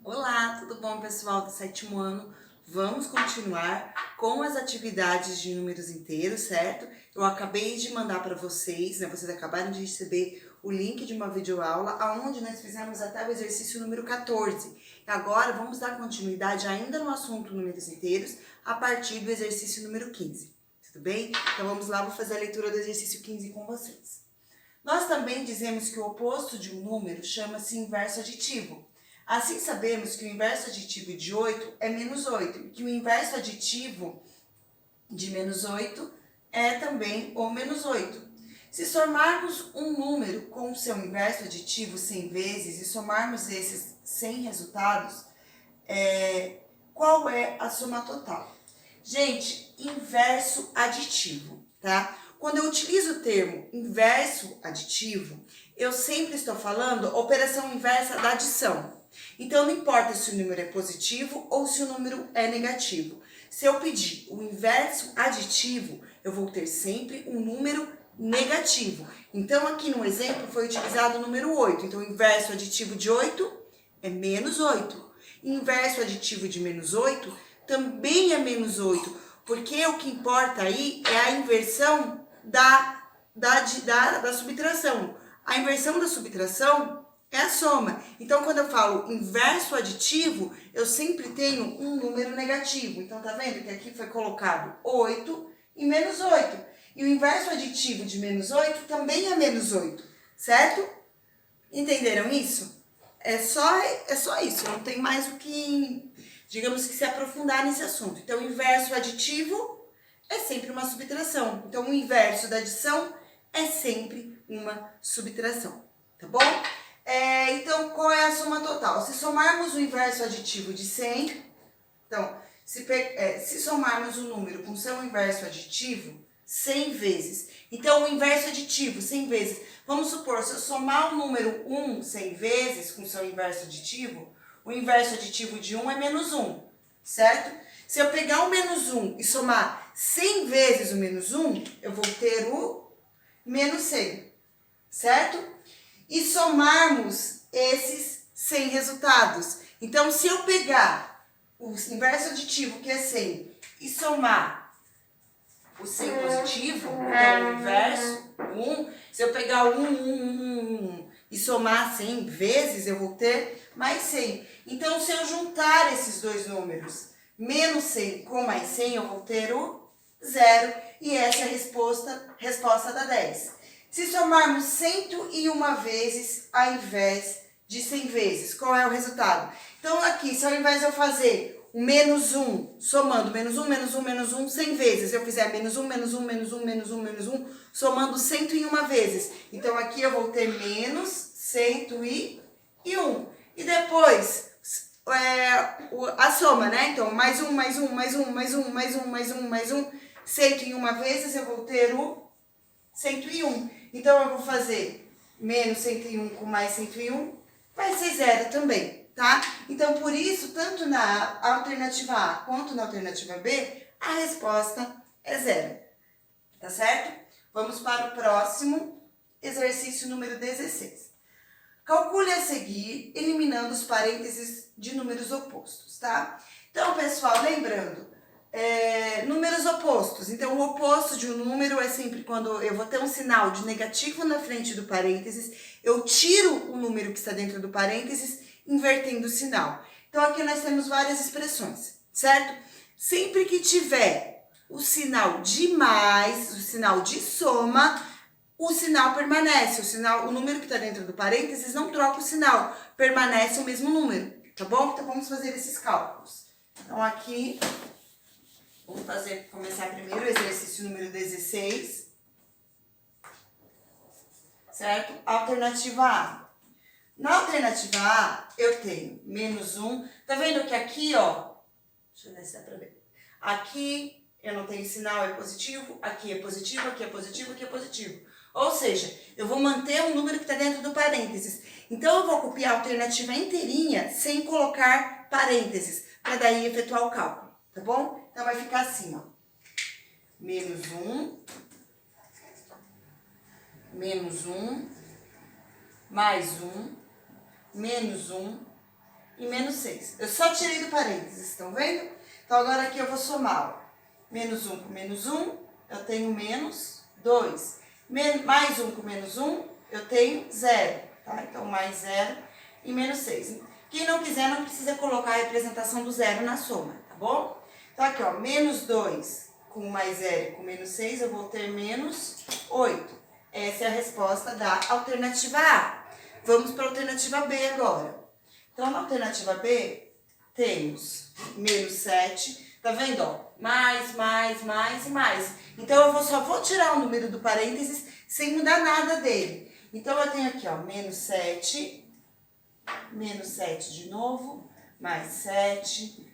Olá, tudo bom, pessoal do sétimo ano? Vamos continuar com as atividades de números inteiros, certo? Eu acabei de mandar para vocês, né? Vocês acabaram de receber o link de uma videoaula onde nós fizemos até o exercício número 14. Agora vamos dar continuidade ainda no assunto números inteiros a partir do exercício número 15. Tudo bem? Então vamos lá, vou fazer a leitura do exercício 15 com vocês. Nós também dizemos que o oposto de um número chama-se inverso aditivo. Assim sabemos que o inverso aditivo de 8 é menos 8, e que o inverso aditivo de menos 8 é também o menos 8. Se somarmos um número com o seu inverso aditivo 100 vezes e somarmos esses 100 resultados, qual é a soma total? Gente, inverso aditivo, tá? Quando eu utilizo o termo inverso aditivo, eu sempre estou falando operação inversa da adição. Então, não importa se o número é positivo ou se o número é negativo. Se eu pedir o inverso aditivo, eu vou ter sempre um número negativo. Então, aqui no exemplo foi utilizado o número 8. Então, o inverso aditivo de 8 é menos 8. Inverso aditivo de menos 8 também é menos 8, porque o que importa aí é a inversão da subtração. A inversão da subtração é a soma. Então, quando eu falo inverso aditivo, eu sempre tenho um número negativo. Então, tá vendo que aqui foi colocado 8 e menos 8. E o inverso aditivo de menos 8 também é menos 8, certo? Entenderam isso? É só isso, não tem mais o que, digamos que se aprofundar nesse assunto. Então, o inverso aditivo é sempre uma subtração. Então, o inverso da adição é sempre uma subtração, tá bom? Então, qual é a soma total? Se somarmos o inverso aditivo de 100, então, se somarmos o número com seu inverso aditivo 100 vezes, então o inverso aditivo 100 vezes, vamos supor, se eu somar o número 1 100 vezes com seu inverso aditivo, o inverso aditivo de 1 é menos 1, certo? Se eu pegar o menos 1 e somar 100 vezes o menos 1, eu vou ter o menos 100, certo? E somarmos esses 100 resultados. Então, se eu pegar o inverso aditivo, que é 100, e somar o 100 positivo, então o inverso, 1, se eu pegar o 1, e somar 100 vezes, eu vou ter mais 100. Então, se eu juntar esses dois números, menos 100 com mais 100, eu vou ter o 0. E essa é a resposta da 10. Se somarmos 101 vezes ao invés de 100 vezes, qual é o resultado? Então, aqui, se ao invés de eu fazer o menos 1, somando menos 1, menos 1, menos 1, 100 vezes, eu fizer menos 1, menos 1, menos 1, menos 1, menos 1, somando 101 vezes. Então, aqui eu vou ter menos 101. E depois, a soma, né? Então, mais 1, mais 1, mais 1, mais 1, mais 1, mais 1, mais 1, 101 vezes, eu vou ter o 101. Então, eu vou fazer menos 101 com mais 101, vai ser 0 também, tá? Então, por isso, tanto na alternativa A quanto na alternativa B, a resposta é 0, tá certo? Vamos para o próximo exercício número 16. Calcule a seguir, eliminando os parênteses de números opostos, tá? Então, pessoal, lembrando, números opostos. Então, o oposto de um número é sempre quando eu vou ter um sinal de negativo na frente do parênteses, eu tiro o número que está dentro do parênteses, invertendo o sinal. Então, aqui nós temos várias expressões, certo? Sempre que tiver o sinal de mais, o sinal de soma, o sinal permanece. O número que está dentro do parênteses não troca o sinal, permanece o mesmo número, tá bom? Então, vamos fazer esses cálculos. Então, aqui, vamos começar primeiro o exercício número 16, certo? Alternativa A. Na alternativa A, eu tenho menos 1. Tá vendo que aqui, ó, deixa eu ver se dá pra ver. Aqui eu não tenho sinal, é positivo, aqui é positivo, aqui é positivo, aqui é positivo. Ou seja, eu vou manter o número que está dentro do parênteses. Então, eu vou copiar a alternativa inteirinha sem colocar parênteses, para daí efetuar o cálculo, tá bom? Então, vai ficar assim, ó. Menos 1, menos 1, mais 1, menos 1 e menos 6. Eu só tirei do parênteses, estão vendo? Então, agora aqui eu vou somar, ó. Menos 1 com menos 1, eu tenho menos 2. Mais 1 com menos 1, eu tenho 0, tá? Então, mais 0 e menos 6. Quem não quiser, não precisa colocar a representação do zero na soma, tá bom? Então, aqui, ó, menos 2 com mais 0 e com menos 6, eu vou ter menos 8. Essa é a resposta da alternativa A. Vamos para a alternativa B agora. Então, na alternativa B, temos menos 7. Tá vendo, ó? Mais, mais e mais. Então, eu só vou tirar o número do parênteses sem mudar nada dele. Então, eu tenho aqui, ó, menos 7 de novo, mais 7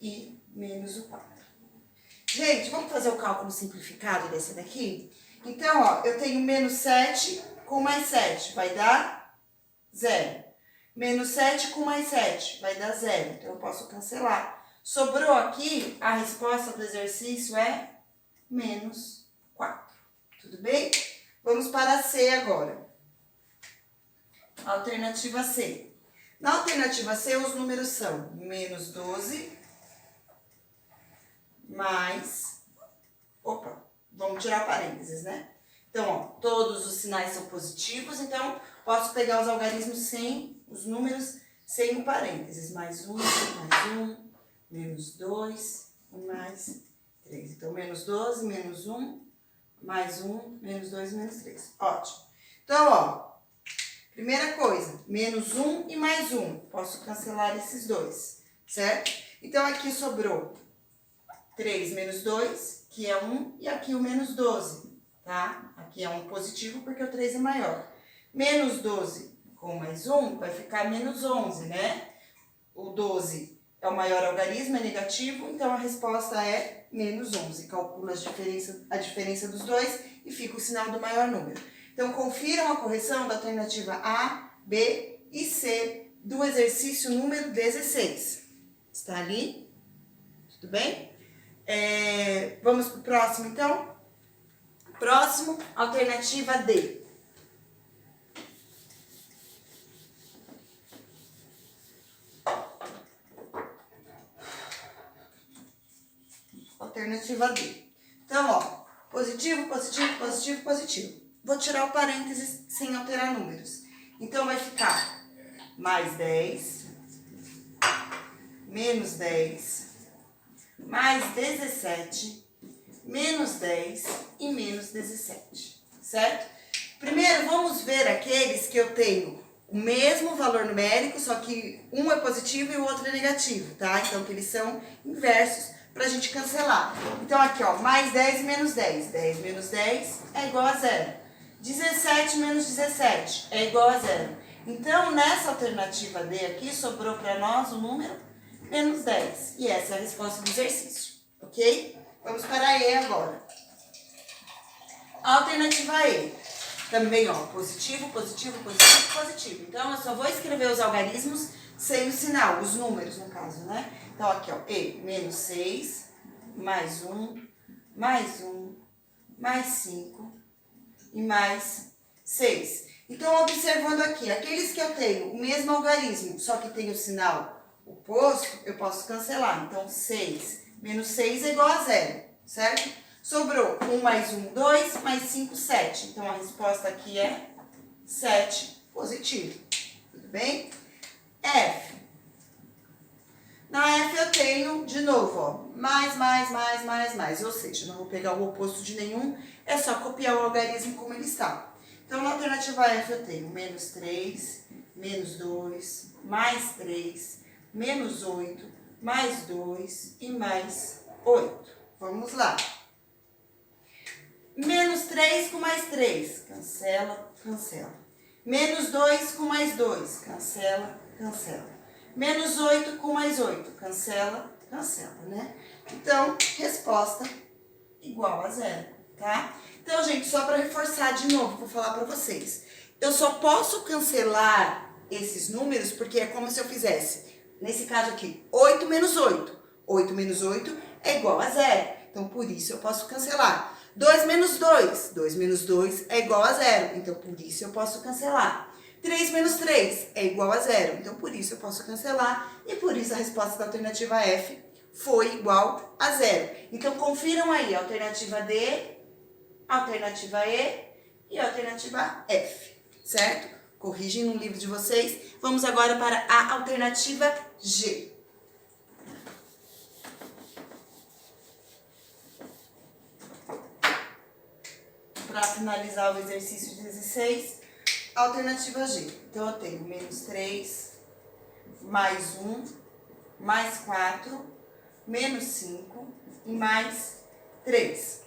e menos o 4. Gente, vamos fazer o cálculo simplificado dessa daqui? Então, ó, eu tenho menos 7 com mais 7, vai dar 0. Menos 7 com mais 7, vai dar 0. Então, eu posso cancelar. Sobrou aqui, a resposta do exercício é menos 4. Tudo bem? Vamos para a C agora. Alternativa C. Na alternativa C, os números são menos 12 mais... Opa, vamos tirar parênteses, né? Então, ó, todos os sinais são positivos, então posso pegar os algarismos sem os números, sem o parênteses. Mais 1, menos 2 e mais 3. Então, menos 12, menos 1, mais 1, menos 2, menos 3. Ótimo. Então, ó, primeira coisa, menos 1 e mais 1. Posso cancelar esses dois, certo? Então, aqui sobrou 3 menos 2, que é 1, e aqui o menos 12, tá? Aqui é um positivo porque o 3 é maior. Menos 12 com mais 1 vai ficar menos 11, né? O 12 é o maior algarismo, é negativo, então a resposta é menos 11. Calcula a diferença dos dois e fica o sinal do maior número. Então, confiram a correção da alternativa A, B e C do exercício número 16. Está ali? Tudo bem? Vamos para o próximo, então? Próximo, alternativa D. Alternativa D. Então, ó, positivo, positivo, positivo, positivo. Vou tirar o parênteses sem alterar números. Então, vai ficar mais 10, menos 10, mais 17, menos 10 e menos 17, certo? Primeiro, vamos ver aqueles que eu tenho o mesmo valor numérico, só que um é positivo e o outro é negativo, tá? Então, que eles são inversos pra gente cancelar. Então, aqui, ó, mais 10 e menos 10. 10 menos 10 é igual a 0. 17 menos 17 é igual a 0. Então, nessa alternativa D aqui, sobrou para nós o número menos 10. E essa é a resposta do exercício, ok? Vamos para a E agora. A alternativa E. Também, ó, positivo, positivo, positivo, positivo. Então, eu só vou escrever os algarismos sem o sinal, os números, no caso, né? Então, aqui, ó, E, menos 6, mais 1, mais 1, mais 5 e mais 6. Então, observando aqui, aqueles que eu tenho o mesmo algarismo, só que tem o sinal oposto, eu posso cancelar. Então, 6 menos 6 é igual a 0, certo? Sobrou 1 mais 1, 2, mais 5, 7. Então, a resposta aqui é 7, positivo. Tudo bem? F. Na F eu tenho, de novo, ó, mais. Ou seja, não vou pegar o oposto de nenhum, é só copiar o algarismo como ele está. Então, na alternativa F eu tenho menos 3, menos 2, mais 3, menos 8, mais 2 e mais 8. Vamos lá. Menos 3 com mais 3, cancela, cancela. Menos 2 com mais 2, cancela, cancela. Menos 8 com mais 8, cancela, cancela, né? Então, resposta igual a 0, tá? Então, gente, só para reforçar de novo, vou falar para vocês. Eu só posso cancelar esses números porque é como se eu fizesse, nesse caso aqui, 8 menos 8. 8 menos 8 é igual a 0. Então, por isso eu posso cancelar. 2 menos 2. 2 menos 2 é igual a 0. Então, por isso eu posso cancelar. 3 menos 3 é igual a 0. Então, por isso eu posso cancelar e por isso a resposta da alternativa F foi igual a 0. Então, confiram aí a alternativa D, a alternativa E e a alternativa F, certo? Corrigem no livro de vocês. Vamos agora para a alternativa G. Para finalizar o exercício 16, alternativa G. Então, eu tenho menos 3, mais 1, mais 4, menos 5 e mais 3.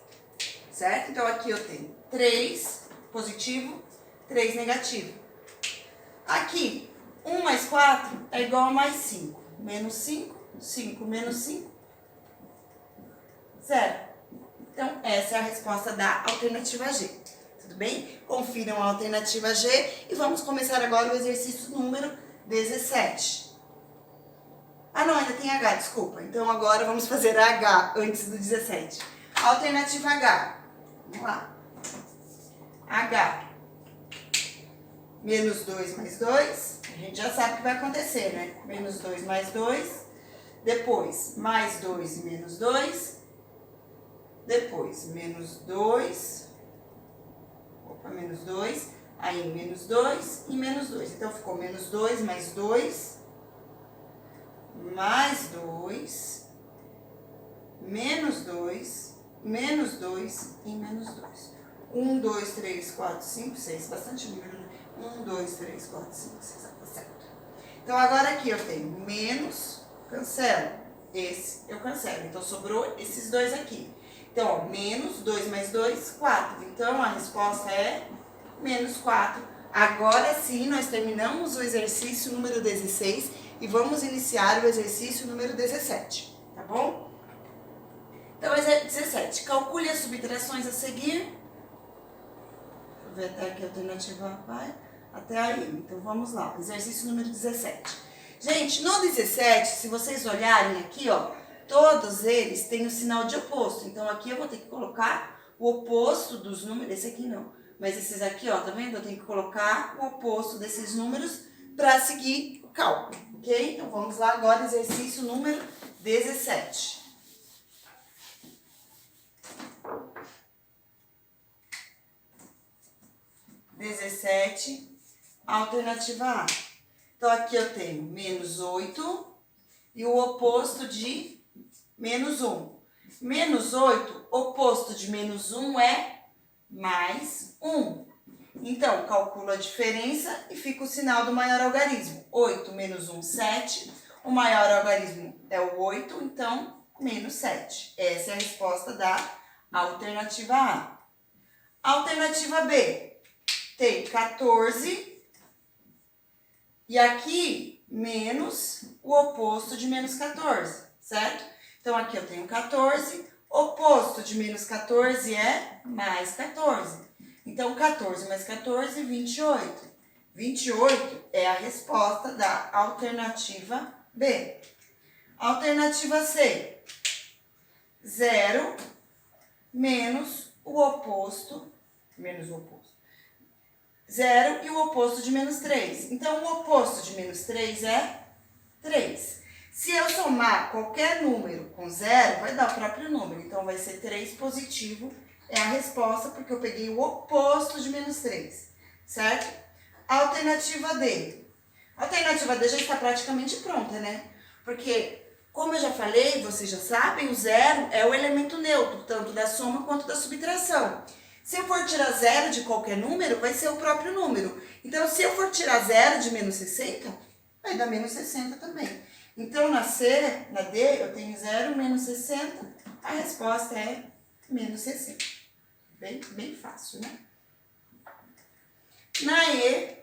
Certo? Então, aqui eu tenho 3 positivo, 3 negativo. Aqui, 1 mais 4 é igual a mais 5. Menos 5, 5 menos 5, 0. Então, essa é a resposta da alternativa G. Tudo bem? Confiram a alternativa G e vamos começar agora o exercício número 17. Ah, não, ainda tem H, desculpa. Então, agora vamos fazer a H antes do 17. Alternativa H. Vamos lá. H. Menos 2 mais 2. A gente já sabe o que vai acontecer, né? Menos 2 mais 2. Depois, mais 2 e menos 2. Depois, menos 2. Opa, menos 2. Aí, menos 2 e menos 2. Então, ficou menos 2 mais 2. Mais 2. Menos 2. Menos 2 e menos 2. 1, 2, 3, 4, 5, 6. Bastante número, né? 1, 2, 3, 4, 5, 6. Tá certo. Então, agora aqui eu tenho menos, cancelo. Esse eu cancelo. Então, sobrou esses dois aqui. Então, ó, menos 2 mais 2, 4. Então, a resposta é menos 4. Agora sim, nós terminamos o exercício número 16 e vamos iniciar o exercício número 17, tá bom? Então, 17. Calcule as subtrações a seguir. Deixa eu ver até que a alternativa vai. Até aí. Então, vamos lá. Exercício número 17. Gente, no 17, se vocês olharem aqui, ó, todos eles têm o sinal de oposto. Então, aqui eu vou ter que colocar o oposto dos números. Esse aqui não. Mas esses aqui, ó, tá vendo? Eu tenho que colocar o oposto desses números para seguir o cálculo, ok? Então, vamos lá agora, exercício número 17. Alternativa A. Então, aqui eu tenho menos 8 e o oposto de menos 1. Menos 8, oposto de menos 1 é mais 1. Então, calculo a diferença e fica o sinal do maior algarismo. 8 menos 1, 7. O maior algarismo é o 8, então, menos 7. Essa é a resposta da alternativa A. Alternativa B. Tem 14 e aqui menos o oposto de menos 14, certo? Então, aqui eu tenho 14, oposto de menos 14 é mais 14. Então, 14 mais 14, 28. 28 é a resposta da alternativa B. Alternativa C. 0 menos o oposto, 0 e o oposto de menos 3. Então, o oposto de menos 3 é 3. Se eu somar qualquer número com 0, vai dar o próprio número. Então, vai ser 3 positivo. É a resposta, porque eu peguei o oposto de menos 3. Certo? Alternativa D. A alternativa D já está praticamente pronta, né? Porque, como eu já falei, vocês já sabem, o 0 é o elemento neutro, tanto da soma quanto da subtração. Se eu for tirar 0 de qualquer número, vai ser o próprio número. Então, se eu for tirar 0 de menos 60, vai dar menos 60 também. Então, na D, eu tenho 0 menos 60, a resposta é menos 60. Bem fácil, né? Na E,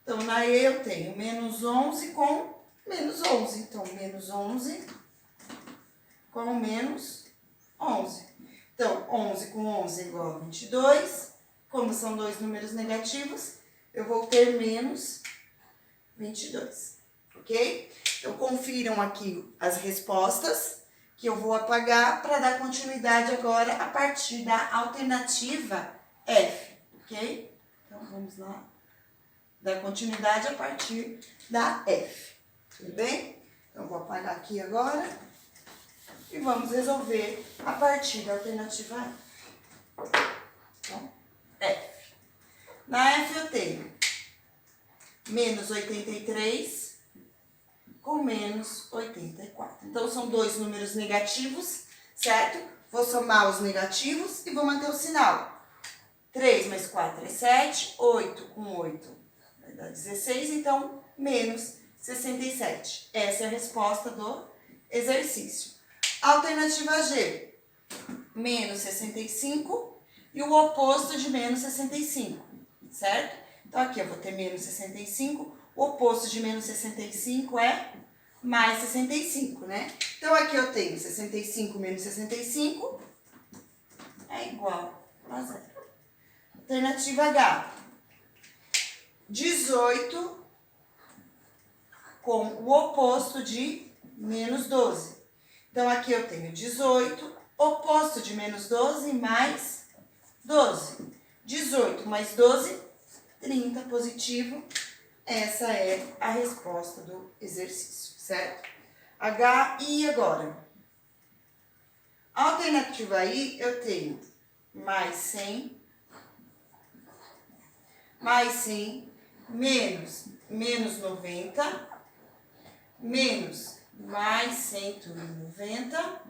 então, na E eu tenho menos 11 com menos 11. Então, menos 11 com menos 11. Então, 11 com 11 é igual a 22. Como são dois números negativos, eu vou ter menos 22. Ok? Então, confiram aqui as respostas que eu vou apagar para dar continuidade agora a partir da alternativa F. Ok? Então, vamos lá. dar continuidade a partir da F. Tudo bem? Então, vou apagar aqui agora e vamos resolver a partir da alternativa F. Então, F. Na F eu tenho menos 83 com menos 84. Então, são dois números negativos, certo? Vou somar os negativos e vou manter o sinal. 3 mais 4 é 7, 8 com 8 vai dar 16, então, menos 67. Essa é a resposta do exercício. Alternativa G, menos 65 e o oposto de menos 65, certo? Então, aqui eu vou ter menos 65, o oposto de menos 65 é mais 65, né? Então, aqui eu tenho 65 menos 65 é igual a 0. Alternativa H, 18 com o oposto de menos 12. Então, aqui eu tenho 18, oposto de menos 12 mais 12. 18 mais 12, 30, positivo. Essa é a resposta do exercício, certo? H, I agora. A alternativa I, eu tenho mais 100, menos 90, menos mais 190.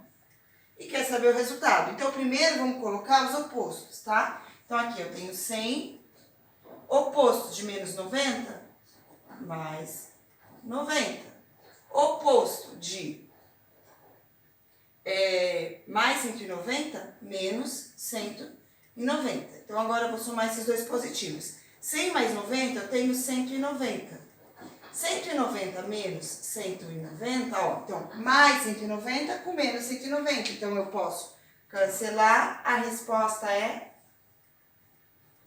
E quer saber o resultado? Então, primeiro vamos colocar os opostos, tá? Então, aqui eu tenho 100, oposto de menos 90, mais 90. Oposto de mais 190, menos 190. Então, agora eu vou somar esses dois positivos. 100 mais 90, eu tenho 190. 190 menos 190, ó. Então, mais 190 com menos 190. Então, eu posso cancelar. A resposta é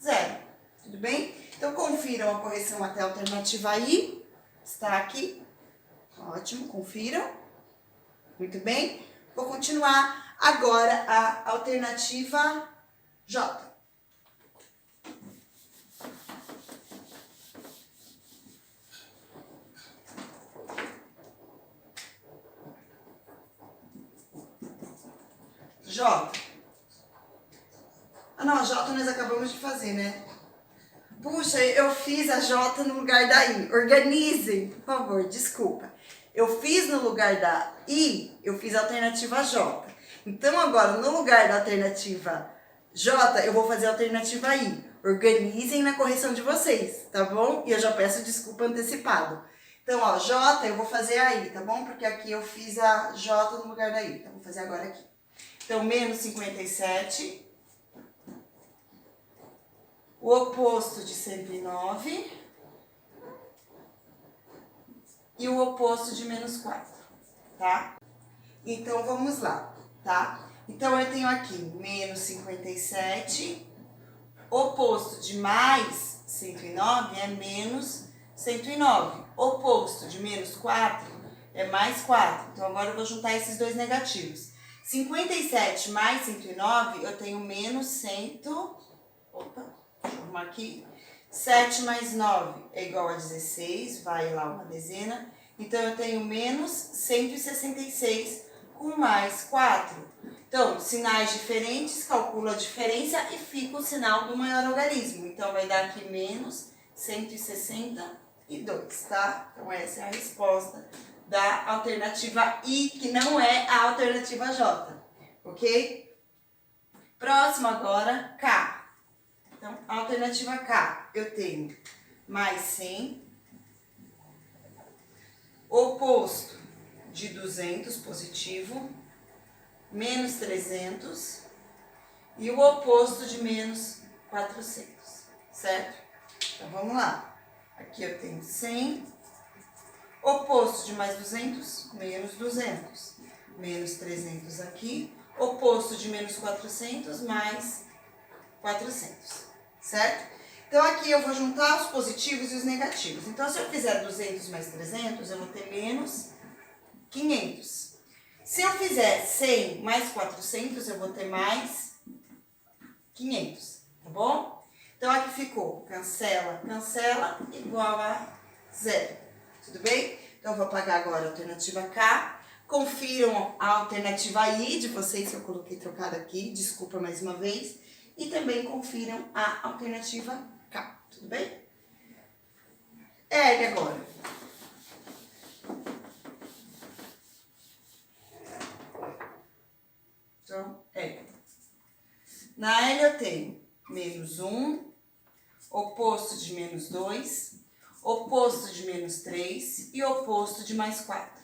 0. Tudo bem? Então, confiram a correção até a alternativa I. Está aqui. Ótimo, confiram. Muito bem. Vou continuar agora a alternativa J. J. Ah, não, a J nós acabamos de fazer, né? Puxa, eu fiz a J no lugar da I. Organizem, por favor, desculpa. Eu fiz no lugar da I, eu fiz a alternativa J. Então, agora, no lugar da alternativa J, eu vou fazer a alternativa I. Organizem na correção de vocês, tá bom? E eu já peço desculpa antecipado. Então, ó, J, eu vou fazer a I, tá bom? Porque aqui eu fiz a J no lugar da I. Então, vou fazer agora aqui. Então, menos 57. O oposto de 109. E o oposto de menos 4, tá? Então, vamos lá, tá? Então, eu tenho aqui menos 57. Oposto de mais 109 é menos 109. Oposto de menos 4 é mais 4. Então, agora eu vou juntar esses dois negativos. 57 mais 109, eu tenho menos 100... Opa, deixa eu arrumar aqui. 7 mais 9 é igual a 16, vai lá uma dezena. Então, eu tenho menos 166 com mais 4. Então, sinais diferentes, calculo a diferença e fica o sinal do maior algarismo. Então, vai dar aqui menos 162, tá? Então, essa é a resposta da alternativa I, que não é a alternativa J, ok? Próximo agora, K. Então, a alternativa K, eu tenho mais 100, oposto de 200, positivo, menos 300 e o oposto de menos 400, certo? Então, vamos lá. Aqui eu tenho 100, oposto de mais 200, menos 200, menos 300 aqui, oposto de menos 400, mais 400, certo? Então, aqui eu vou juntar os positivos e os negativos. Então, se eu fizer 200 mais 300, eu vou ter menos 500. Se eu fizer 100 mais 400, eu vou ter mais 500, tá bom? Então, aqui ficou cancela, cancela, igual a 0. Tudo bem? Então, eu vou apagar agora a alternativa K. Confiram a alternativa I de vocês, que eu coloquei trocada aqui. Desculpa mais uma vez. E também confiram a alternativa K. Tudo bem? L agora. Então, L. Na L eu tenho menos 1, oposto de menos 2, oposto de menos 3 e oposto de mais 4,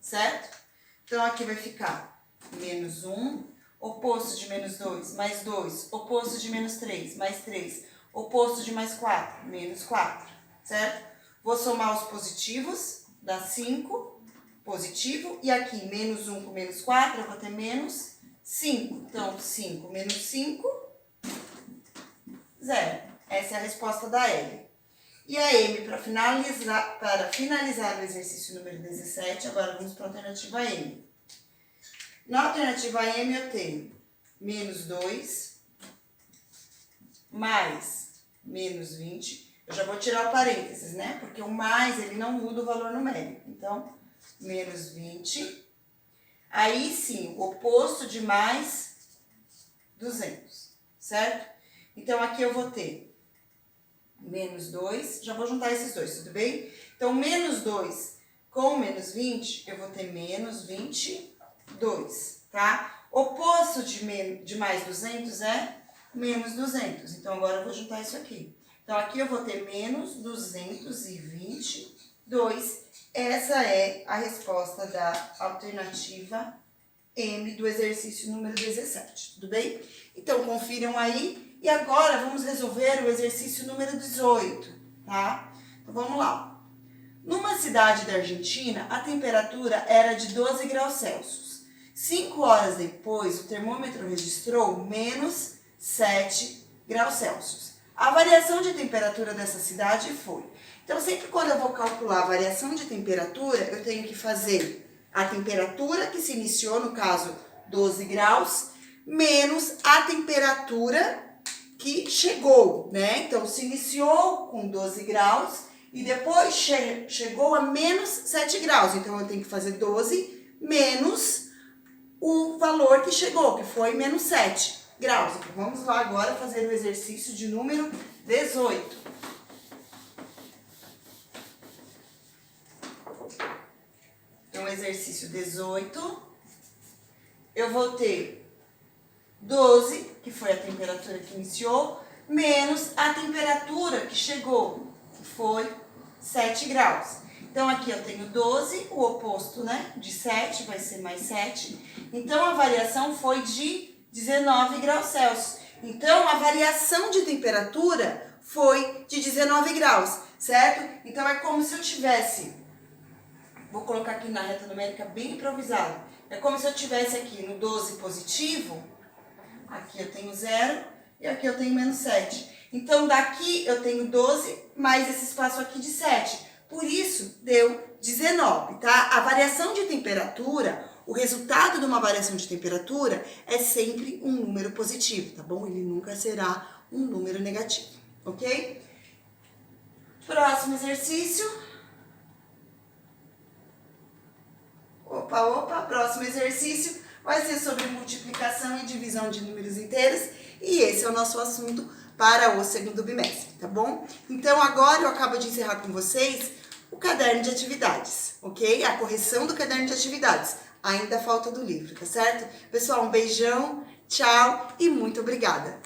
certo? Então, aqui vai ficar menos 1, oposto de menos 2, mais 2, oposto de menos 3, mais 3, oposto de mais 4, menos 4, certo? Vou somar os positivos, dá 5, positivo, e aqui menos 1 com menos 4, eu vou ter menos 5. Então, 5 menos 5, 0. Essa é a resposta da L. E a M, para finalizar o exercício número 17, agora vamos para a alternativa M. Na alternativa M eu tenho menos 2, mais menos 20. Eu já vou tirar o parênteses, né? Porque o mais, ele não muda o valor numérico. Então, menos 20. Aí sim, o oposto de mais 200, certo? Então, aqui eu vou ter menos 2, já vou juntar esses dois, tudo bem? Então, menos 2 com menos 20, eu vou ter menos 22, tá? Oposto de mais 200 é menos 200. Então, agora eu vou juntar isso aqui. Então, aqui eu vou ter menos 222. Essa é a resposta da alternativa M do exercício número 17, tudo bem? Então, confiram aí. E agora, vamos resolver o exercício número 18, tá? Então, vamos lá. Numa cidade da Argentina, a temperatura era de 12 graus Celsius. 5 horas depois, o termômetro registrou menos 7 graus Celsius. A variação de temperatura dessa cidade foi... Então, sempre quando eu vou calcular a variação de temperatura, eu tenho que fazer a temperatura que se iniciou, no caso, 12 graus, menos a temperatura que chegou, né? Então, se iniciou com 12 graus e depois chegou a menos 7 graus. Então, eu tenho que fazer 12 menos o valor que chegou, que foi menos 7 graus. Então, vamos lá agora fazer o exercício de número 18. Então, exercício 18, eu vou ter 12, que foi a temperatura que iniciou, menos a temperatura que chegou, que foi 7 graus. Então, aqui eu tenho 12, o oposto, né, de 7 vai ser mais 7. Então, a variação foi de 19 graus Celsius. Então, a variação de temperatura foi de 19 graus, certo? Então, é como se eu tivesse... Vou colocar aqui na reta numérica bem improvisada. É como se eu tivesse aqui no 12 positivo, aqui eu tenho 0 e aqui eu tenho menos 7. Então, daqui eu tenho 12 mais esse espaço aqui de 7. Por isso, deu 19, tá? A variação de temperatura, o resultado de uma variação de temperatura é sempre um número positivo, tá bom? Ele nunca será um número negativo, ok? Próximo exercício. Próximo exercício vai ser sobre multiplicação e divisão de números inteiros e esse é o nosso assunto para o segundo bimestre, tá bom? Então, agora eu acabo de encerrar com vocês o caderno de atividades, ok? A correção do caderno de atividades. Ainda falta do livro, tá certo? Pessoal, um beijão, tchau e muito obrigada!